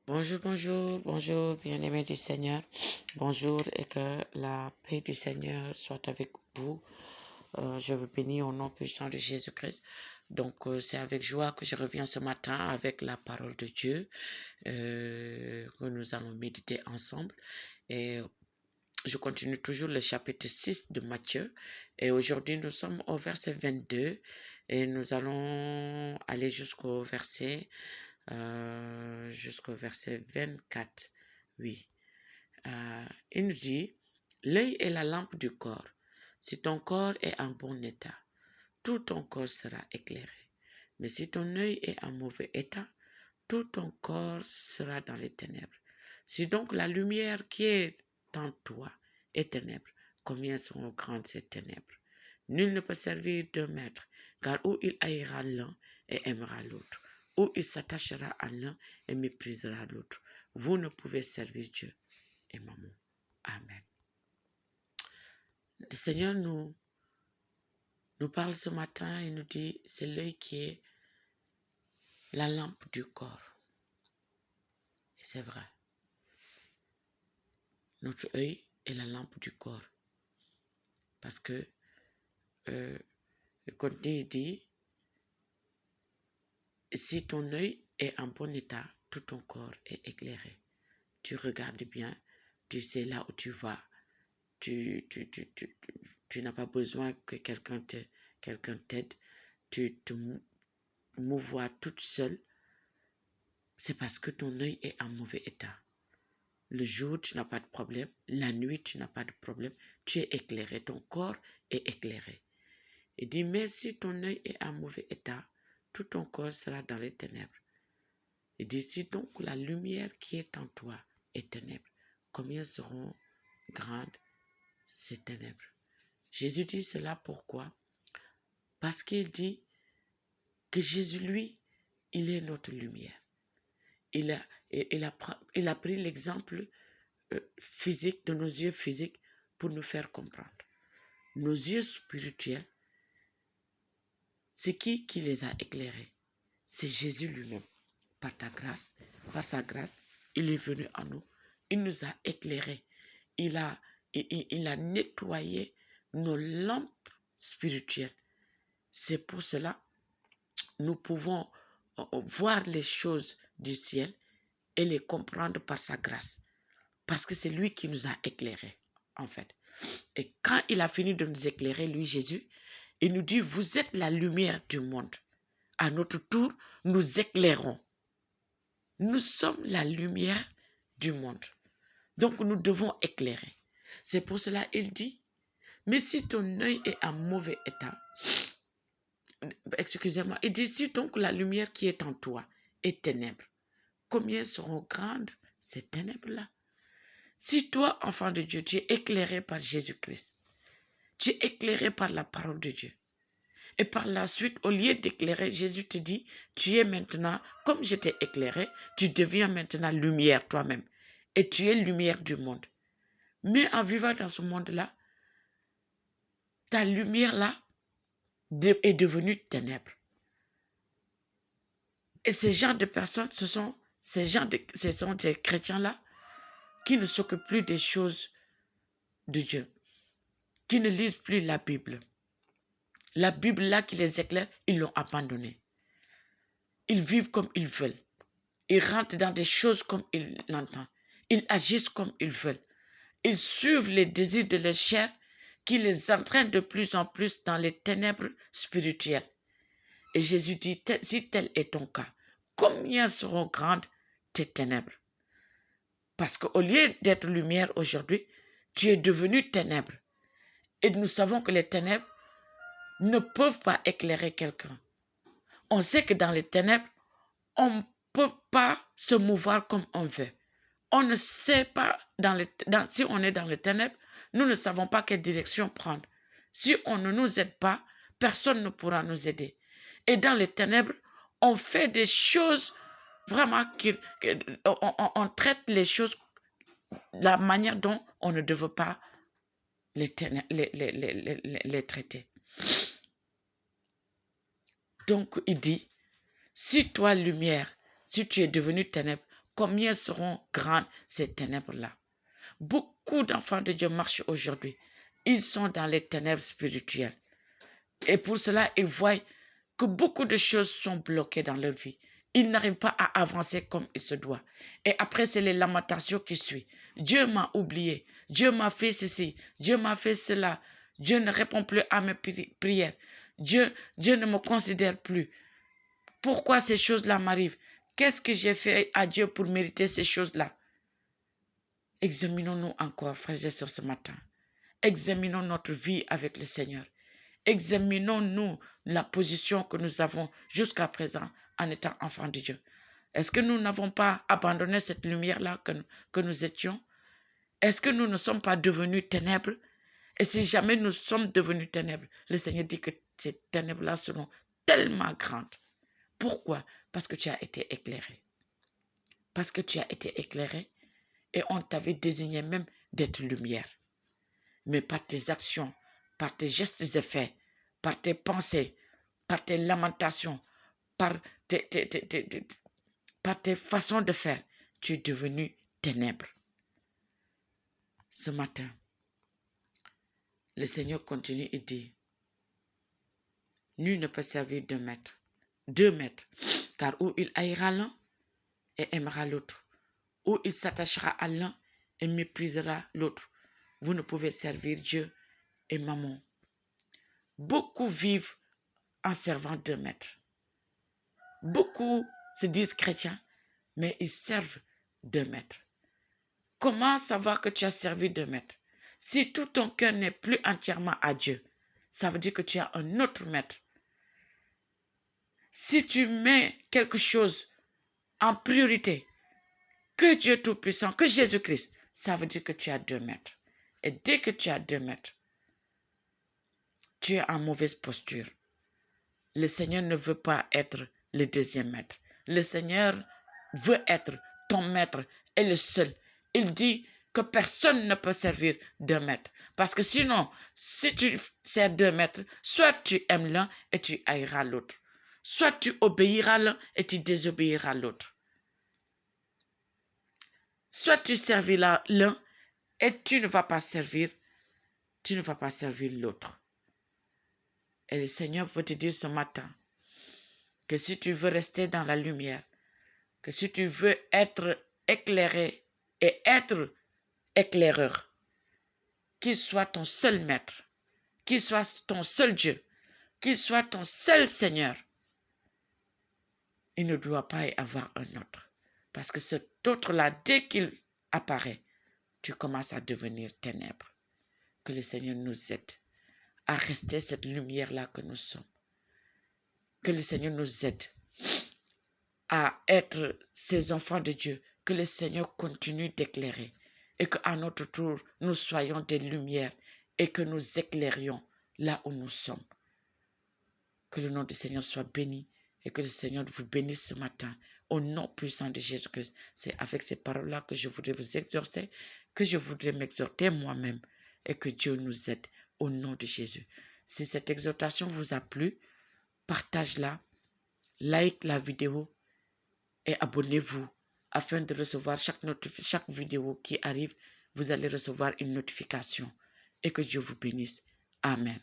Bonjour, bonjour, bonjour, bien-aimés du Seigneur. Bonjour et que la paix du Seigneur soit avec vous. Je vous bénis au nom puissant de Jésus-Christ. Donc, c'est avec joie que je reviens ce matin avec la parole de Dieu que nous allons méditer ensemble. Et je continue toujours le chapitre 6 de Matthieu. Et aujourd'hui, nous sommes au verset 22 et nous allons aller jusqu'au verset 24. Oui. Il nous dit, l'œil est la lampe du corps. Si ton corps est en bon état, tout ton corps sera éclairé. Mais si ton œil est en mauvais état, tout ton corps sera dans les ténèbres. Si donc la lumière qui est en toi est ténèbres, combien seront grandes ces ténèbres? Nul ne peut servir deux maîtres, car ou il haïra l'un et aimera l'autre, ou il s'attachera à l'un et méprisera l'autre. Vous ne pouvez servir Dieu et Mammon. Amen. Le Seigneur nous parle ce matin et nous dit, c'est l'œil qui est la lampe du corps. Et c'est vrai. Notre œil est la lampe du corps. Parce que le contenu dit, si ton œil est en bon état, tout ton corps est éclairé. Tu regardes bien, tu sais là où tu vas. Tu n'as pas besoin que quelqu'un t'aide. Tu te mouvoies toute seule. C'est parce que ton œil est en mauvais état. Le jour, tu n'as pas de problème. La nuit, tu n'as pas de problème. Tu es éclairé. Ton corps est éclairé. Il dit, mais si ton œil est en mauvais état, tout ton corps sera dans les ténèbres. Il dit, si donc la lumière qui est en toi est ténèbres, combien seront grandes ces ténèbres? Jésus dit cela pourquoi? Parce qu'il dit que Jésus, lui, il est notre lumière. Il a pris l'exemple physique de nos yeux physiques pour nous faire comprendre. Nos yeux spirituels, c'est qui les a éclairés? C'est Jésus lui-même. Par sa grâce, il est venu à nous. Il nous a éclairés. Il a nettoyé nos lampes spirituelles. C'est pour cela nous pouvons voir les choses du ciel et les comprendre par sa grâce. Parce que c'est lui qui nous a éclairés, en fait. Et quand il a fini de nous éclairer, lui, Jésus, il nous dit, vous êtes la lumière du monde. À notre tour, nous éclairons. Nous sommes la lumière du monde. Donc, nous devons éclairer. C'est pour cela qu'il dit, mais si ton œil est en mauvais état, excusez-moi, il dit, si donc la lumière qui est en toi est ténèbres, combien seront grandes ces ténèbres-là? Si toi, enfant de Dieu, tu es éclairé par Jésus-Christ, tu es éclairé par la parole de Dieu, et par la suite, au lieu d'éclairer, Jésus te dit, tu es maintenant, comme je t'ai éclairé, tu deviens maintenant lumière toi-même. Et tu es lumière du monde. Mais en vivant dans ce monde-là, ta lumière-là est devenue ténèbres. Et ces genres de personnes, ce sont ces chrétiens-là qui ne s'occupent plus des choses de Dieu, qui ne lisent plus la Bible. La Bible là qui les éclaire, ils l'ont abandonnée. Ils vivent comme ils veulent. Ils rentrent dans des choses comme ils l'entendent. Ils agissent comme ils veulent. Ils suivent les désirs de leur chair qui les entraînent de plus en plus dans les ténèbres spirituelles. Et Jésus dit, si tel est ton cas, combien seront grandes tes ténèbres? Parce qu'au lieu d'être lumière aujourd'hui, tu es devenu ténèbres. Et nous savons que les ténèbres ne peuvent pas éclairer quelqu'un. On sait que dans les ténèbres, on ne peut pas se mouvoir comme on veut. On ne sait pas, si on est dans les ténèbres, nous ne savons pas quelle direction prendre. Si on ne nous aide pas, personne ne pourra nous aider. Et dans les ténèbres, on fait des choses vraiment, on traite les choses de la manière dont on ne devait pas les traiter. Donc, il dit, si toi, lumière, si tu es devenu ténèbre, combien seront grandes ces ténèbres-là. Beaucoup d'enfants de Dieu marchent aujourd'hui. Ils sont dans les ténèbres spirituelles. Et pour cela, ils voient que beaucoup de choses sont bloquées dans leur vie. Ils n'arrivent pas à avancer comme il se doit. Et après, c'est les lamentations qui suivent. Dieu m'a oublié. Dieu m'a fait ceci. Dieu m'a fait cela. Dieu ne répond plus à mes prières. Dieu ne me considère plus. Pourquoi ces choses-là m'arrivent? Qu'est-ce que j'ai fait à Dieu pour mériter ces choses-là? Examinons-nous encore, frères et sœurs, ce matin. Examinons notre vie avec le Seigneur. Examinons-nous la position que nous avons jusqu'à présent en étant enfants de Dieu. Est-ce que nous n'avons pas abandonné cette lumière-là que nous étions? Est-ce que nous ne sommes pas devenus ténèbres? Et si jamais nous sommes devenus ténèbres, le Seigneur dit que ces ténèbres-là seront tellement grandes. Pourquoi? Parce que tu as été éclairé. Parce que tu as été éclairé et on t'avait désigné même d'être lumière. Mais par tes actions, par tes gestes et faits, par tes pensées, par tes lamentations, par tes façons de faire, tu es devenu ténèbres. Ce matin, le Seigneur continue et dit, nul ne peut servir deux maîtres, car ou il haïra l'un et aimera l'autre, ou il s'attachera à l'un et méprisera l'autre. Vous ne pouvez servir Dieu et Mammon. Beaucoup vivent en servant deux maîtres. Beaucoup se disent chrétiens, mais ils servent deux maîtres. Comment savoir que tu as servi deux maîtres? Si tout ton cœur n'est plus entièrement à Dieu, ça veut dire que tu as un autre maître. Si tu mets quelque chose en priorité, que Dieu Tout-Puissant, que Jésus-Christ, ça veut dire que tu as deux maîtres. Et dès que tu as deux maîtres, tu es en mauvaise posture. Le Seigneur ne veut pas être le deuxième maître. Le Seigneur veut être ton maître et le seul. Il dit que personne ne peut servir deux maîtres. Parce que sinon, si tu sers deux maîtres, soit tu aimes l'un et tu haïras l'autre. Soit tu obéiras l'un et tu désobéiras l'autre. Soit tu serviras l'un et tu ne vas pas servir l'autre. Et le Seigneur veut te dire ce matin que si tu veux rester dans la lumière, que si tu veux être éclairé et être éclaireur, qu'il soit ton seul maître, qu'il soit ton seul Dieu, qu'il soit ton seul Seigneur, il ne doit pas y avoir un autre. Parce que cet autre-là, dès qu'il apparaît, tu commences à devenir ténèbres. Que le Seigneur nous aide à rester cette lumière-là que nous sommes. Que le Seigneur nous aide à être ces enfants de Dieu. Que le Seigneur continue d'éclairer. Et qu'à notre tour, nous soyons des lumières et que nous éclairions là où nous sommes. Que le nom du Seigneur soit béni et que le Seigneur vous bénisse ce matin. Au nom puissant de Jésus-Christ, c'est avec ces paroles-là que je voudrais vous exhorter, que je voudrais m'exhorter moi-même et que Dieu nous aide au nom de Jésus. Si cette exhortation vous a plu, partage-la, like la vidéo et abonnez-vous afin de recevoir chaque vidéo qui arrive. Vous allez recevoir une notification et que Dieu vous bénisse. Amen.